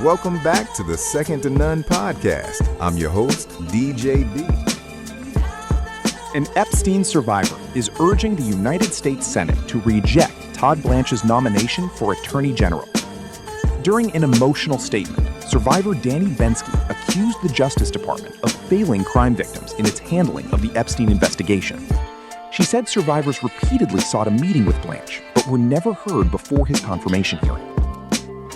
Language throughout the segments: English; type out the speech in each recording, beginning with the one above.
Welcome back to the Second to None podcast. I'm your host, DJ D. An Epstein survivor is urging the United States Senate to reject Todd Blanche's nomination for Attorney General. During an emotional statement, survivor Dani Bensky accused the Justice Department of failing crime victims in its handling of the Epstein investigation. She said survivors repeatedly sought a meeting with Blanche, but were never heard before his confirmation hearing.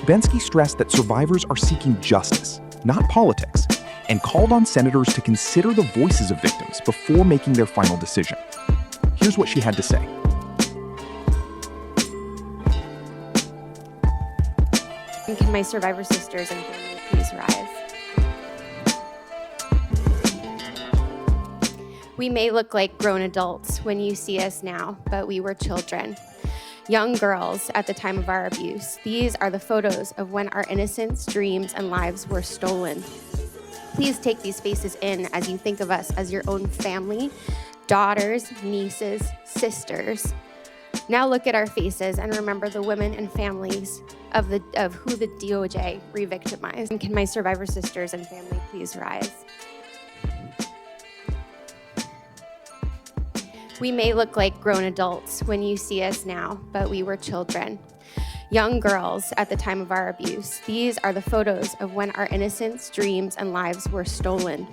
Bensky stressed that survivors are seeking justice, not politics, and called on senators to consider the voices of victims before making their final decision. Here's what she had to say. Can my survivor sisters and family please rise? We may look like grown adults when you see us now, but we were children. Young girls at the time of our abuse. These are the photos of when our innocence, dreams, and lives were stolen. Please take these faces in as you think of us as your own family, daughters, nieces, sisters. Now look at our faces and remember the women and families of who the DOJ re-victimized. And can my survivor sisters and family please rise? We may look like grown adults when you see us now, but we were children. Young girls at the time of our abuse. These are the photos of when our innocence, dreams, and lives were stolen.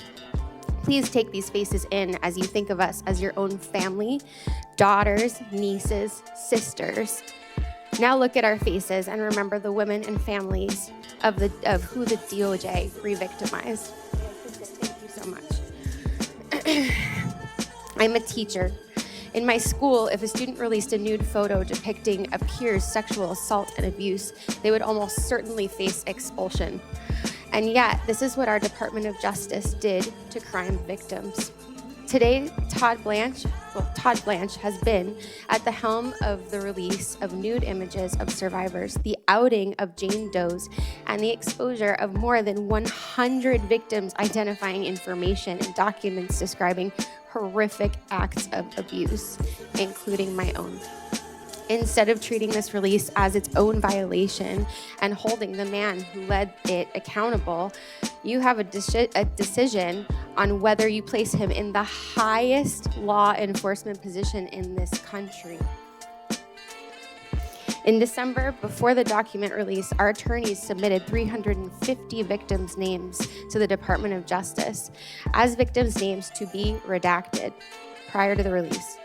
Please take these faces in as you think of us as your own family, daughters, nieces, sisters. Now look at our faces and remember the women and families of who the DOJ re-victimized. Thank you so much. I'm a teacher. In my school, if a student released a nude photo depicting a peer's sexual assault and abuse, they would almost certainly face expulsion. And yet, this is what our Department of Justice did to crime victims. Today, Todd Blanche has been at the helm of the release of nude images of survivors, the outing of Jane Does, and the exposure of more than 100 victims identifying information and documents describing horrific acts of abuse, including my own. Instead of treating this release as its own violation and holding the man who led it accountable, you have a decision on whether you place him in the highest law enforcement position in this country. In December, before the document release, our attorneys submitted 350 victims' names to the Department of Justice as victims' names to be redacted prior to the release.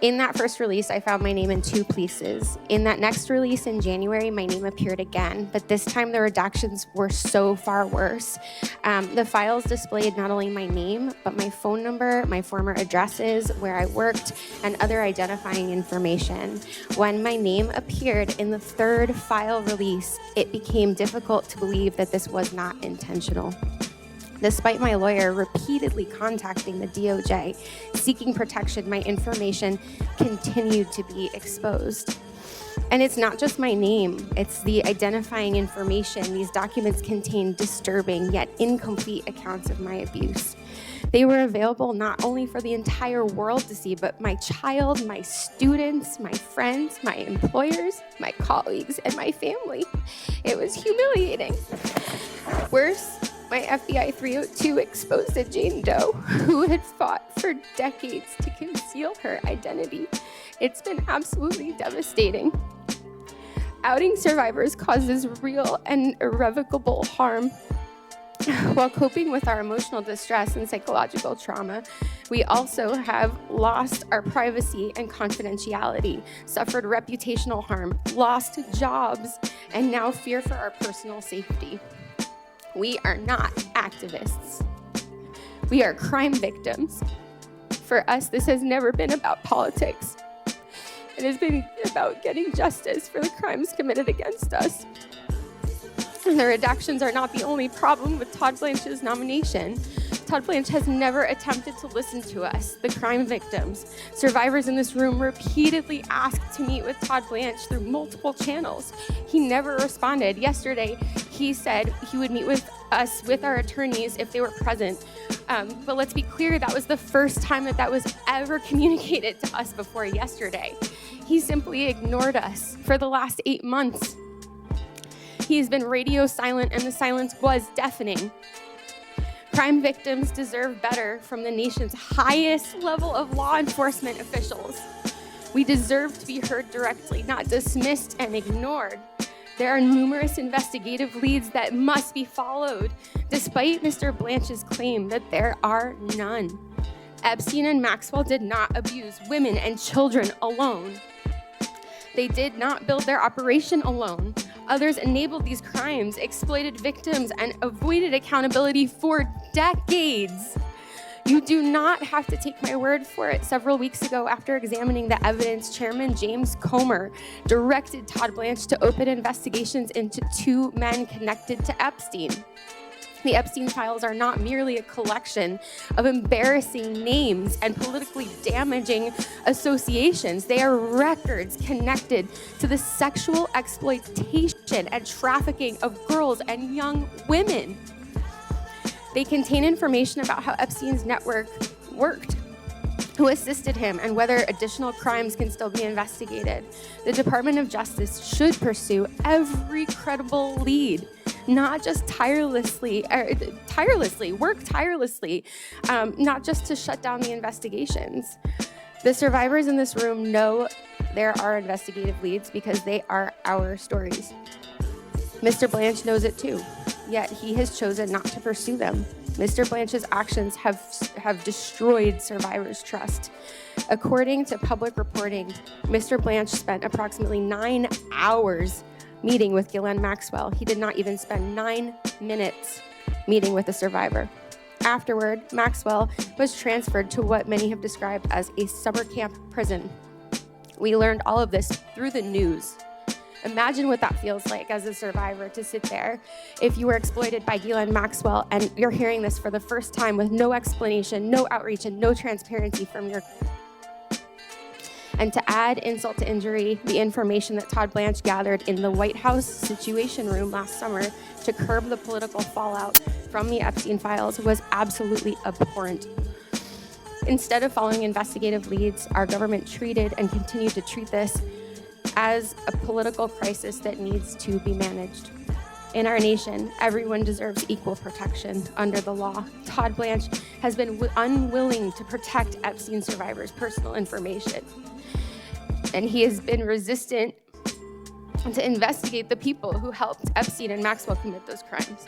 In that first release, I found my name in 2 places. In that next release in January, my name appeared again, but this time the redactions were so far worse. The files displayed not only my name, but my phone number, my former addresses, where I worked, and other identifying information. When my name appeared in the third file release, it became difficult to believe that this was not intentional. Despite my lawyer repeatedly contacting the DOJ, seeking protection, my information continued to be exposed. And it's not just my name, it's the identifying information. These documents contain disturbing yet incomplete accounts of my abuse. They were available not only for the entire world to see, but my child, my students, my friends, my employers, my colleagues, and my family. It was humiliating. Worse, my FBI 302 exposed a Jane Doe who had fought for decades to conceal her identity. It's been absolutely devastating. Outing survivors causes real and irrevocable harm. While coping with our emotional distress and psychological trauma, we also have lost our privacy and confidentiality, suffered reputational harm, lost jobs, and now fear for our personal safety. We are not activists. We are crime victims. For us, this has never been about politics. It has been about getting justice for the crimes committed against us. And the redactions are not the only problem with Todd Blanche's nomination. Todd Blanche has never attempted to listen to us, the crime victims. Survivors in this room repeatedly asked to meet with Todd Blanche through multiple channels. He never responded. Yesterday, he said he would meet with us, with our attorneys, if they were present. But let's be clear, that was the first time that was ever communicated to us before yesterday. He simply ignored us for the last 8 months. He has been radio silent, and the silence was deafening. Crime victims deserve better from the nation's highest level of law enforcement officials. We deserve to be heard directly, not dismissed and ignored. There are numerous investigative leads that must be followed, despite Mr. Blanche's claim that there are none. Epstein and Maxwell did not abuse women and children alone. They did not build their operation alone. Others enabled these crimes, exploited victims, and avoided accountability for decades. You do not have to take my word for it. Several weeks ago, after examining the evidence, Chairman James Comer directed Todd Blanche to open investigations into 2 men connected to Epstein. The Epstein files are not merely a collection of embarrassing names and politically damaging associations. They are records connected to the sexual exploitation and trafficking of girls and young women. They contain information about how Epstein's network worked, who assisted him, and whether additional crimes can still be investigated. The Department of Justice should pursue every credible lead, not just work tirelessly, not just to shut down the investigations. The survivors in this room know there are investigative leads because they are our stories. Mr. Blanche knows it too, yet he has chosen not to pursue them. Mr. Blanche's actions have destroyed survivors' trust. According to public reporting, Mr. Blanche spent approximately 9 hours meeting with Ghislaine Maxwell. He did not even spend 9 minutes meeting with a survivor. Afterward, Maxwell was transferred to what many have described as a summer camp prison. We learned all of this through the news. Imagine what that feels like as a survivor to sit there if you were exploited by Ghislaine Maxwell and you're hearing this for the first time with no explanation, no outreach, and no transparency from your... And to add insult to injury, the information that Todd Blanche gathered in the White House Situation Room last summer to curb the political fallout from the Epstein files was absolutely abhorrent. Instead of following investigative leads, our government treated and continued to treat this as a political crisis that needs to be managed. In our nation, everyone deserves equal protection under the law. Todd Blanche has been unwilling to protect Epstein survivors' personal information, and he has been resistant to investigate the people who helped Epstein and Maxwell commit those crimes.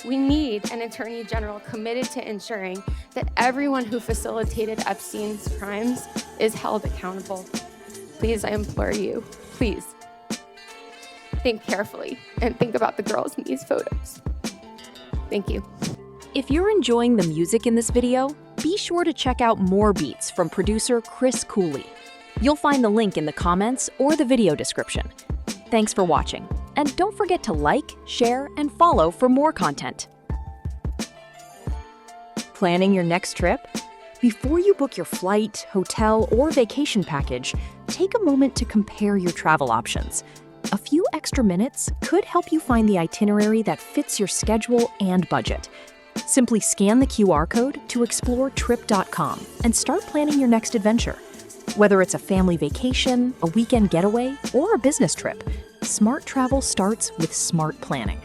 We need an attorney general committed to ensuring that everyone who facilitated Epstein's crimes is held accountable. Please, I implore you, please, think carefully and think about the girls in these photos. Thank you. If you're enjoying the music in this video, be sure to check out more beats from producer Chris Cooley. You'll find the link in the comments or the video description. Thanks for watching, and don't forget to like, share, and follow for more content. Planning your next trip? Before you book your flight, hotel, or vacation package, take a moment to compare your travel options. A few extra minutes could help you find the itinerary that fits your schedule and budget. Simply scan the QR code to explore trip.com and start planning your next adventure. Whether it's a family vacation, a weekend getaway, or a business trip, smart travel starts with smart planning.